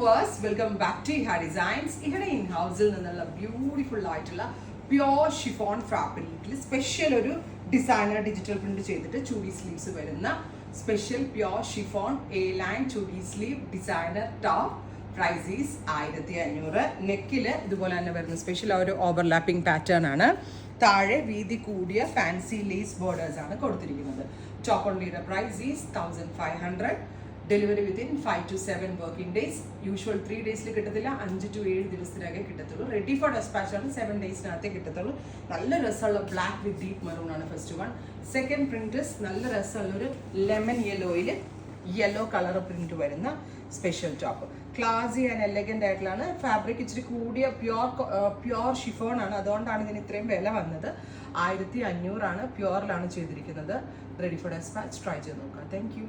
Viewers, welcome back to Iha designs. ഇവിടെ in ഹൗസിൽ നിന്നുള്ള ബ്യൂട്ടിഫുൾ ആയിട്ടുള്ള പ്യോർ ഷിഫോൺ ഫാബ്രിക്കിൽ സ്പെഷ്യൽ ഒരു ഡിസൈനർ ഡിജിറ്റൽ പ്രിന്റ് ചെയ്തിട്ട് ചൂഡി സ്ലീവ്സ് വരുന്ന special pure chiffon A line chudi sleeve designer top. Price is 1500. നെക്കിൽ ഇതുപോലെ തന്നെ വരുന്ന സ്പെഷ്യൽ ഒരു ഓവർലാപ്പിംഗ് പാറ്റേൺ ആണ്. താഴെ വീതി കൂടിയ ഫാൻസി ലേസ് ബോർഡേഴ്സ് ആണ് കൊടുത്തിരിക്കുന്നത്. ടോപ്പ് ഓൺലിയുടെ price is 1500. Delivery within 5 to 7 working days. Usual 3 ഡേയ്സിൽ കിട്ടത്തില്ല, 5 to 7 ദിവസത്തിനകെ കിട്ടത്തുള്ളൂ. റെഡി ഫോർ ഡെസ്പാച്ച് ആണ് 7 ഡേയ്സിനകത്തേ കിട്ടത്തുള്ളൂ. നല്ല രസമുള്ള ബ്ലാക്ക് വിത്ത് ഡീപ്പ് മെറൂൺ ആണ് ഫസ്റ്റ് വൺ. സെക്കൻഡ് പ്രിന്റ് നല്ല രസമുള്ള ഒരു ലെമൺ യെല്ലോയിൽ യെല്ലോ കളർ പ്രിന്റ് വരുന്ന സ്പെഷ്യൽ ടോപ്പ്. ക്ലാസി ആൻഡ് എലഗന്റ് ആയിട്ടുള്ളതാണ്. ഫാബ്രിക് ഇച്ചിരി കൂടിയ പ്യോർ ഷിഫോൺ ആണ്, അതുകൊണ്ടാണ് ഇതിന് ഇത്രയും വില വന്നത്. 1500 ആണ്. പ്യോറിലാണ് ചെയ്തിരിക്കുന്നത്. Ready for dispatch. ട്രൈ ചെയ്ത് നോക്കാം. Thank you.